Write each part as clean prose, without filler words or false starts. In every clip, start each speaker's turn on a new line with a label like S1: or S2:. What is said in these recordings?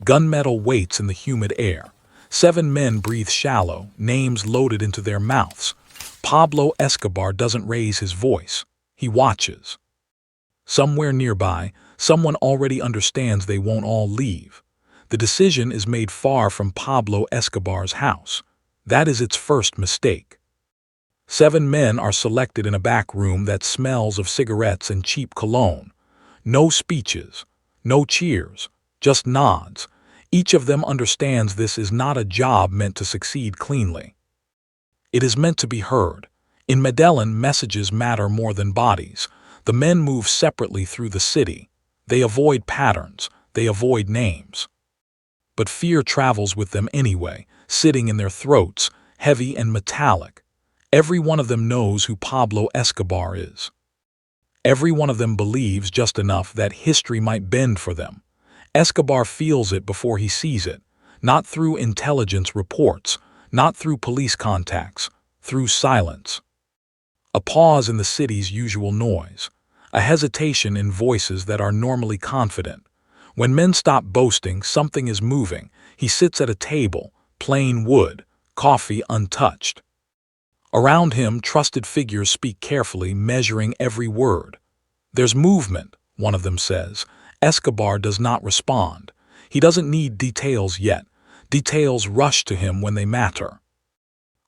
S1: Gunmetal waits in the humid air. 7 men breathe shallow, names loaded into their mouths. Pablo Escobar doesn't raise his voice. He watches. Somewhere nearby, someone already understands they won't all leave. The decision is made far from Pablo Escobar's house. That is its first mistake. 7 men are selected in a back room that smells of cigarettes and cheap cologne. No speeches, no cheers, just nods. Each of them understands this is not a job meant to succeed cleanly. It is meant to be heard. In Medellin, messages matter more than bodies. The men move separately through the city. They avoid patterns. They avoid names. But fear travels with them anyway, sitting in their throats, heavy and metallic. Every one of them knows who Pablo Escobar is. Every one of them believes just enough that history might bend for them. Escobar feels it before he sees it, not through intelligence reports, not through police contacts, through silence. A pause in the city's usual noise, a hesitation in voices that are normally confident. When men stop boasting, something is moving. He sits at a table, plain wood, coffee untouched. Around him, trusted figures speak carefully, measuring every word. "There's movement," one of them says. Escobar does not respond. He doesn't need details yet. Details rush to him when they matter.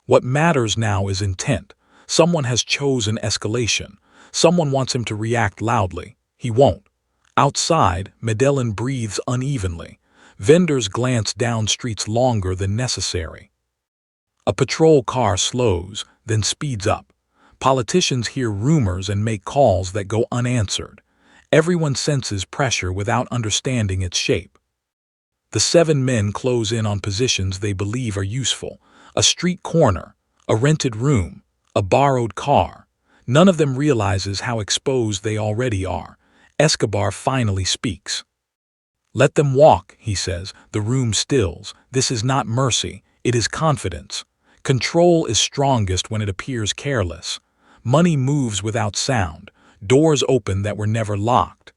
S1: What matters now is intent. Someone has chosen escalation. Someone wants him to react loudly. He won't. Outside, Medellin breathes unevenly. Vendors glance down streets longer than necessary. A patrol car slows, then speeds up. Politicians hear rumors and make calls that go unanswered. Everyone senses pressure without understanding its shape. The 7 men close in on positions they believe are useful. A street corner, a rented room, a borrowed car. None of them realizes how exposed they already are. Escobar finally speaks. "Let them walk," he says. The room stills. This is not mercy, it is confidence. Control is strongest when it appears careless. Money moves without sound. Doors open that were never locked.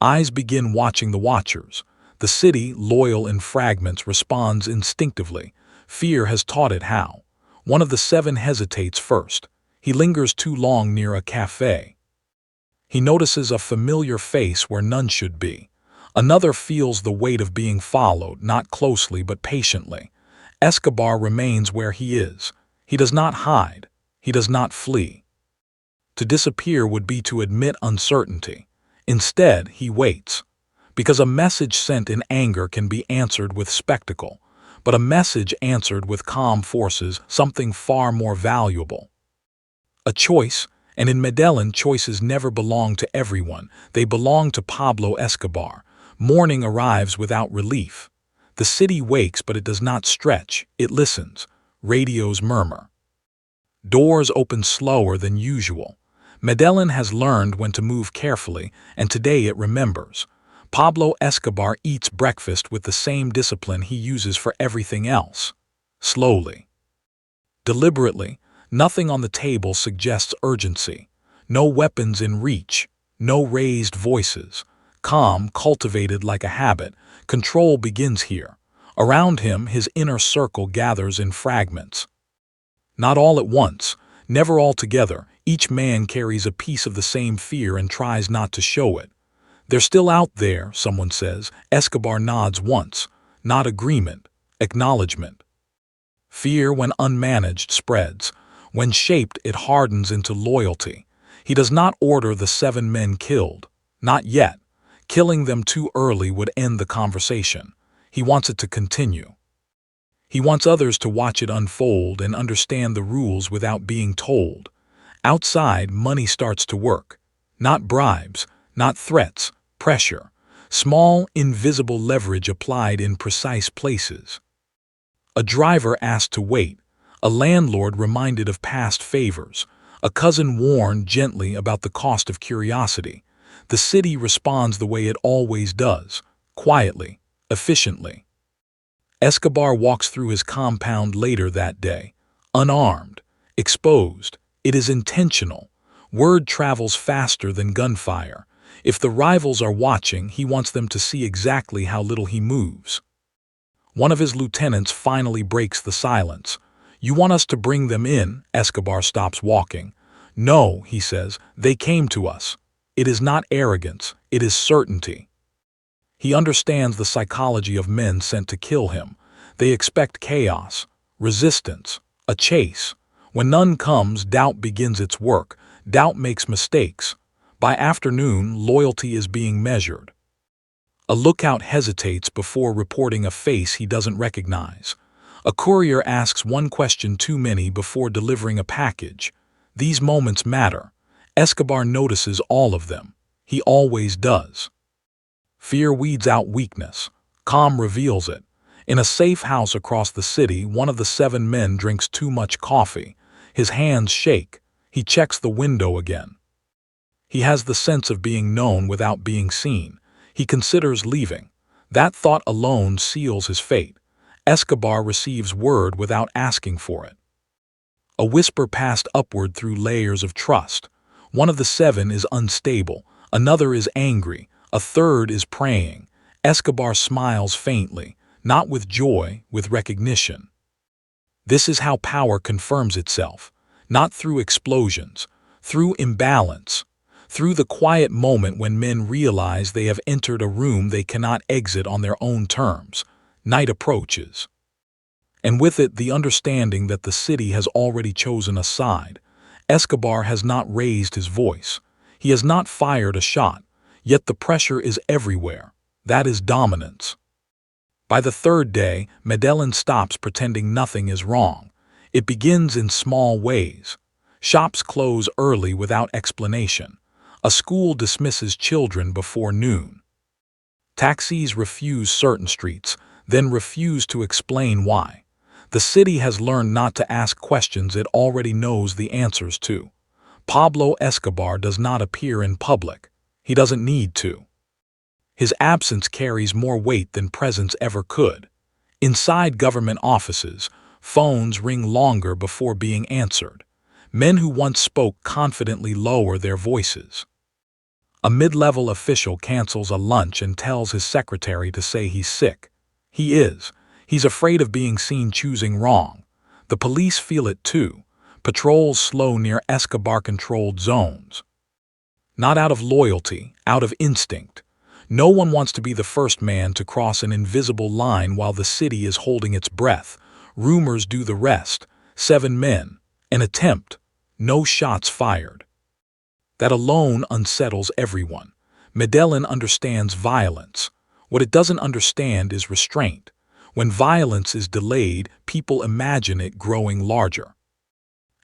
S1: Eyes begin watching the watchers. The city, loyal in fragments, responds instinctively. Fear has taught it how. One of the 7 hesitates first. He lingers too long near a cafe. He notices a familiar face where none should be. Another feels the weight of being followed, not closely but patiently. Escobar remains where he is. He does not hide. He does not flee. To disappear would be to admit uncertainty. Instead, he waits. Because a message sent in anger can be answered with spectacle, but a message answered with calm forces something far more valuable. A choice, and in Medellin, choices never belong to everyone. They belong to Pablo Escobar. Morning arrives without relief. The city wakes, but it does not stretch. It listens. Radios murmur. Doors open slower than usual. Medellin has learned when to move carefully, and today it remembers. Pablo Escobar eats breakfast with the same discipline he uses for everything else. Slowly. Deliberately, nothing on the table suggests urgency. No weapons in reach. No raised voices. Calm, cultivated like a habit. Control begins here. Around him, his inner circle gathers in fragments. Not all at once, never all together. Each man carries a piece of the same fear and tries not to show it. "They're still out there," someone says. Escobar nods once. Not agreement, acknowledgement. Fear, when unmanaged, spreads. When shaped, it hardens into loyalty. He does not order the 7 men killed. Not yet. Killing them too early would end the conversation. He wants it to continue. He wants others to watch it unfold and understand the rules without being told. Outside, money starts to work. Not bribes, not threats, pressure. Small, invisible leverage applied in precise places. A driver asked to wait. A landlord reminded of past favors. A cousin warned gently about the cost of curiosity. The city responds the way it always does, quietly, efficiently. Escobar walks through his compound later that day, unarmed, exposed. It is intentional. Word travels faster than gunfire. If the rivals are watching, he wants them to see exactly how little he moves. One of his lieutenants finally breaks the silence. "You want us to bring them in?" Escobar stops walking. "No," he says, "they came to us. It is not arrogance, it is certainty." He understands the psychology of men sent to kill him. They expect chaos, resistance, a chase. When none comes, doubt begins its work. Doubt makes mistakes. By afternoon, loyalty is being measured. A lookout hesitates before reporting a face he doesn't recognize. A courier asks one question too many before delivering a package. These moments matter. Escobar notices all of them. He always does. Fear weeds out weakness. Calm reveals it. In a safe house across the city, one of the 7 men drinks too much coffee. His hands shake. He checks the window again. He has the sense of being known without being seen. He considers leaving. That thought alone seals his fate. Escobar receives word without asking for it. A whisper passed upward through layers of trust. One of the 7 is unstable. Another is angry. A third is praying. Escobar smiles faintly, not with joy, with recognition. This is how power confirms itself, not through explosions, through imbalance. Through the quiet moment when men realize they have entered a room they cannot exit on their own terms. Night approaches. And with it the understanding that the city has already chosen a side. Escobar has not raised his voice. He has not fired a shot, yet the pressure is everywhere. That is dominance. By the 3rd day, Medellín stops pretending nothing is wrong. It begins in small ways. Shops close early without explanation. A school dismisses children before noon. Taxis refuse certain streets, then refuse to explain why. The city has learned not to ask questions it already knows the answers to. Pablo Escobar does not appear in public. He doesn't need to. His absence carries more weight than presence ever could. Inside government offices, phones ring longer before being answered. Men who once spoke confidently lower their voices. A mid-level official cancels a lunch and tells his secretary to say he's sick. He is. He's afraid of being seen choosing wrong. The police feel it too. Patrols slow near Escobar-controlled zones. Not out of loyalty, out of instinct. No one wants to be the first man to cross an invisible line while the city is holding its breath. Rumors do the rest. 7 men. An attempt. No shots fired. That alone unsettles everyone. Medellín understands violence. What it doesn't understand is restraint. When violence is delayed, people imagine it growing larger.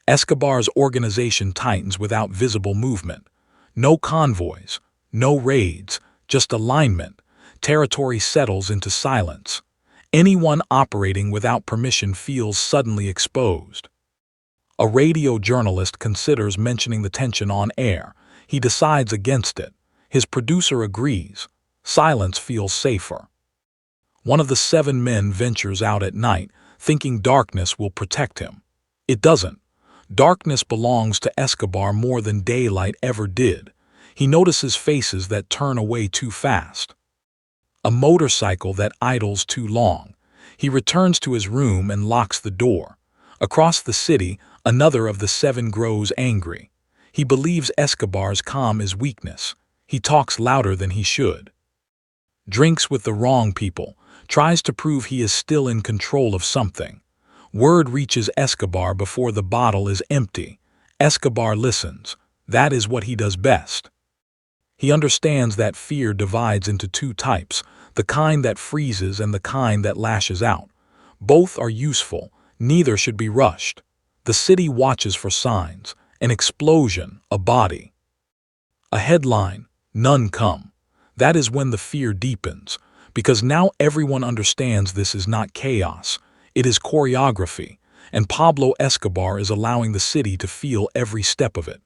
S1: Escobar's organization tightens without visible movement. No convoys, no raids, just alignment. Territory settles into silence. Anyone operating without permission feels suddenly exposed. A radio journalist considers mentioning the tension on air. He decides against it. His producer agrees. Silence feels safer. One of the 7 men ventures out at night, thinking darkness will protect him. It doesn't. Darkness belongs to Escobar more than daylight ever did. He notices faces that turn away too fast. A motorcycle that idles too long. He returns to his room and locks the door. Across the city, another of the 7 grows angry. He believes Escobar's calm is weakness. He talks louder than he should. Drinks with the wrong people, tries to prove he is still in control of something. Word reaches Escobar before the bottle is empty. Escobar listens. That is what he does best. He understands that fear divides into 2 types, the kind that freezes and the kind that lashes out. Both are useful. Neither should be rushed. The city watches for signs. An explosion, a body. A headline, none come. That is when the fear deepens, because now everyone understands this is not chaos. It is choreography, and Pablo Escobar is allowing the city to feel every step of it.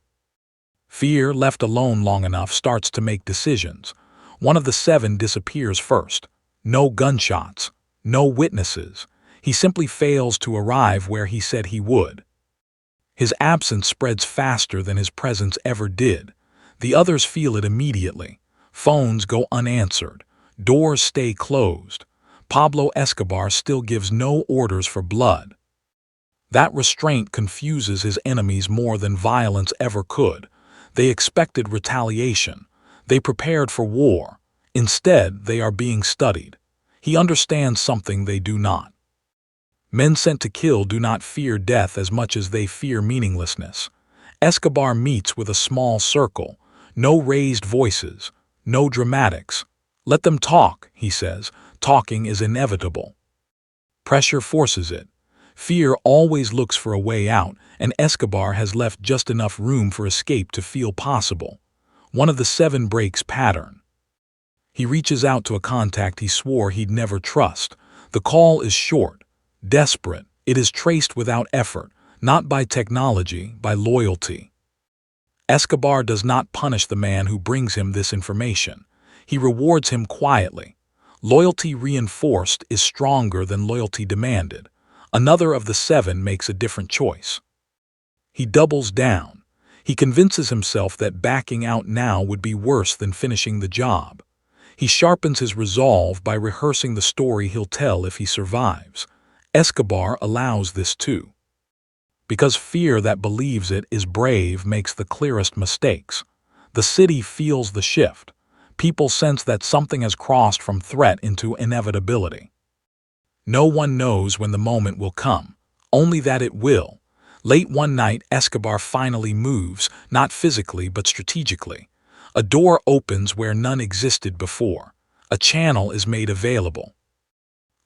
S1: Fear, left alone long enough, starts to make decisions. One of the 7 disappears first. No gunshots, no witnesses. He simply fails to arrive where he said he would. His absence spreads faster than his presence ever did. The others feel it immediately. Phones go unanswered. Doors stay closed. Pablo Escobar still gives no orders for blood. That restraint confuses his enemies more than violence ever could. They expected retaliation. They prepared for war. Instead, they are being studied. He understands something they do not. Men sent to kill do not fear death as much as they fear meaninglessness. Escobar meets with a small circle. No raised voices. No dramatics. Let them talk, he says. Talking is inevitable. Pressure forces it. Fear always looks for a way out, and Escobar has left just enough room for escape to feel possible. One of the 7 breaks pattern. He reaches out to a contact he swore he'd never trust. The call is short, desperate. It is traced without effort, not by technology, by loyalty. Escobar does not punish the man who brings him this information. He rewards him quietly. Loyalty reinforced is stronger than loyalty demanded. Another of the 7 makes a different choice. He doubles down. He convinces himself that backing out now would be worse than finishing the job. He sharpens his resolve by rehearsing the story he'll tell if he survives. Escobar allows this too. Because fear that believes it is brave makes the clearest mistakes. The city feels the shift. People sense that something has crossed from threat into inevitability. No one knows when the moment will come, only that it will. Late one night, Escobar finally moves, not physically but strategically. A door opens where none existed before. A channel is made available.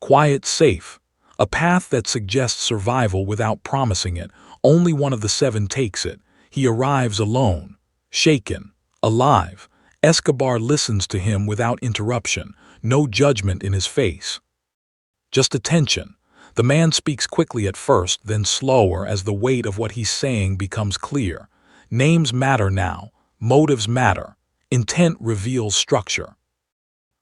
S1: Quiet, safe. A path that suggests survival without promising it. Only one of the 7 takes it. He arrives alone, shaken, alive. Escobar listens to him without interruption, no judgment in his face. Just attention. The man speaks quickly at first, then slower as the weight of what he's saying becomes clear. Names matter now. Motives matter. Intent reveals structure.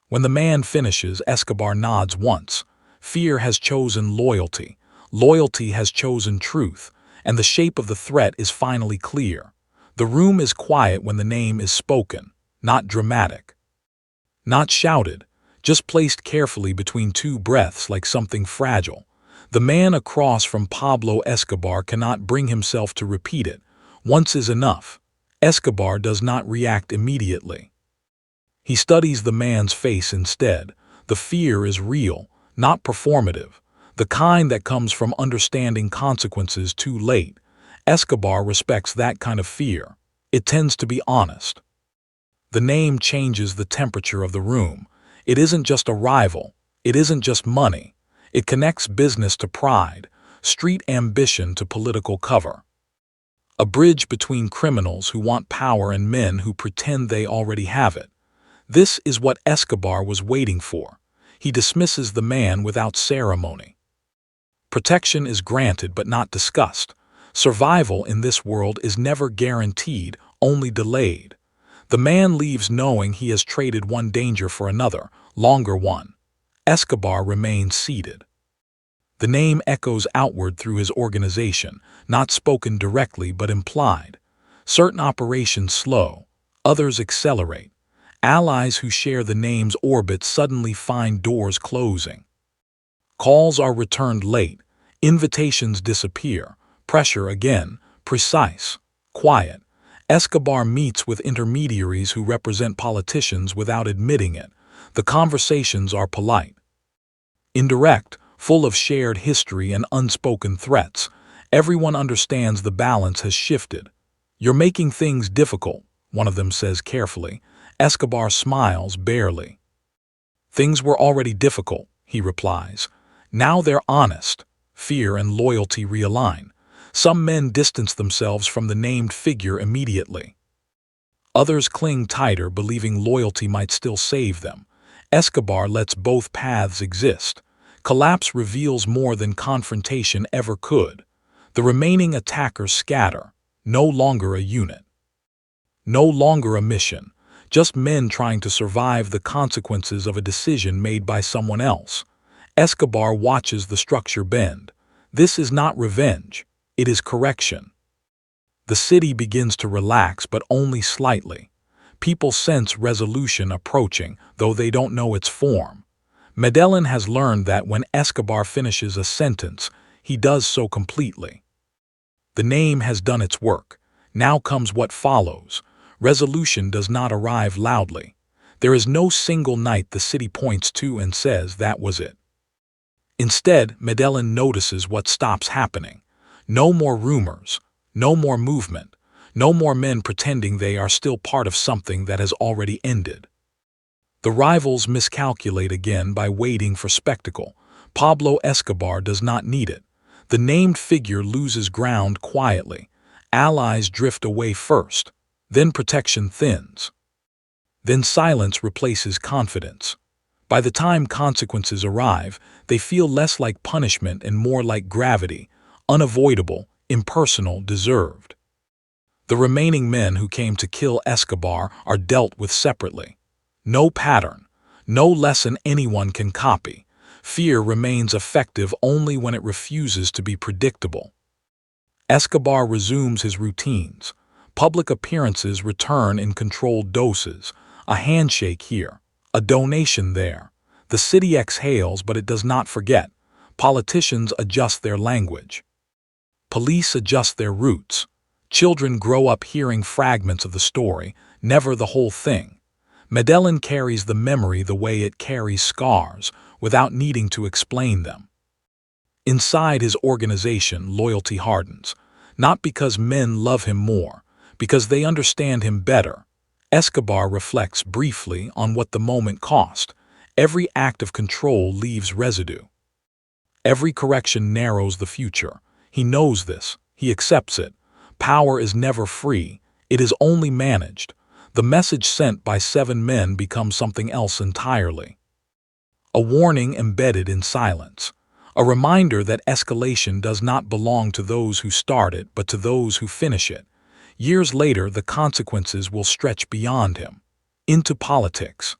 S1: When the man finishes, Escobar nods once. Fear has chosen loyalty. Loyalty has chosen truth. And the shape of the threat is finally clear. The room is quiet when the name is spoken, not dramatic. Not shouted. Just placed carefully between 2 breaths like something fragile. The man across from Pablo Escobar cannot bring himself to repeat it. Once is enough. Escobar does not react immediately. He studies the man's face instead. The fear is real, not performative. The kind that comes from understanding consequences too late. Escobar respects that kind of fear. It tends to be honest. The name changes the temperature of the room. It isn't just a rival. It isn't just money. It connects business to pride, street ambition to political cover. A bridge between criminals who want power and men who pretend they already have it. This is what Escobar was waiting for. He dismisses the man without ceremony. Protection is granted but not discussed. Survival in this world is never guaranteed, only delayed. The man leaves knowing he has traded one danger for another, longer one. Escobar remains seated. The name echoes outward through his organization, not spoken directly but implied. Certain operations slow, others accelerate. Allies who share the name's orbit suddenly find doors closing. Calls are returned late, invitations disappear, pressure again, precise, quiet. Escobar meets with intermediaries who represent politicians without admitting it. The conversations are polite. Indirect, full of shared history and unspoken threats. Everyone understands the balance has shifted. "You're making things difficult," one of them says carefully. Escobar smiles barely. "Things were already difficult," he replies. "Now they're honest." Fear and loyalty realign. Some men distance themselves from the named figure immediately. Others cling tighter, believing loyalty might still save them. Escobar lets both paths exist. Collapse reveals more than confrontation ever could. The remaining attackers scatter, no longer a unit. No longer a mission, just men trying to survive the consequences of a decision made by someone else. Escobar watches the structure bend. This is not revenge, it is correction. The city begins to relax, but only slightly. People sense resolution approaching, though they don't know its form. Medellin has learned that when Escobar finishes a sentence, he does so completely. The name has done its work. Now comes what follows. Resolution does not arrive loudly. There is no single night the city points to and says that was it. Instead, Medellin notices what stops happening. No more rumors, no more movement, no more men pretending they are still part of something that has already ended. The rivals miscalculate again by waiting for spectacle. Pablo Escobar does not need it. The named figure loses ground quietly. Allies drift away first. Then protection thins. Then silence replaces confidence. By the time consequences arrive, they feel less like punishment and more like gravity, unavoidable, impersonal, deserved. The remaining men who came to kill Escobar are dealt with separately. No pattern, no lesson anyone can copy. Fear remains effective only when it refuses to be predictable. Escobar resumes his routines. Public appearances return in controlled doses. A handshake here, a donation there. The city exhales, but it does not forget. Politicians adjust their language. Police adjust their routes. Children grow up hearing fragments of the story, never the whole thing. Medellin carries the memory the way it carries scars, without needing to explain them. Inside his organization, loyalty hardens, not because men love him more, because they understand him better. Escobar reflects briefly on what the moment cost. Every act of control leaves residue. Every correction narrows the future. He knows this. He accepts it. Power is never free. It is only managed. The message sent by 7 men becomes something else entirely. A warning embedded in silence. A reminder that escalation does not belong to those who start it, but to those who finish it. Years later, the consequences will stretch beyond him. Into politics.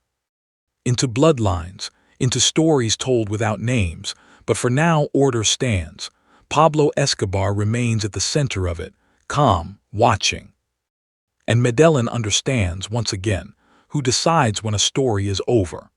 S1: Into bloodlines. Into stories told without names. But for now, order stands. Pablo Escobar remains at the center of it, calm, watching. And Medellin understands, once again, who decides when a story is over.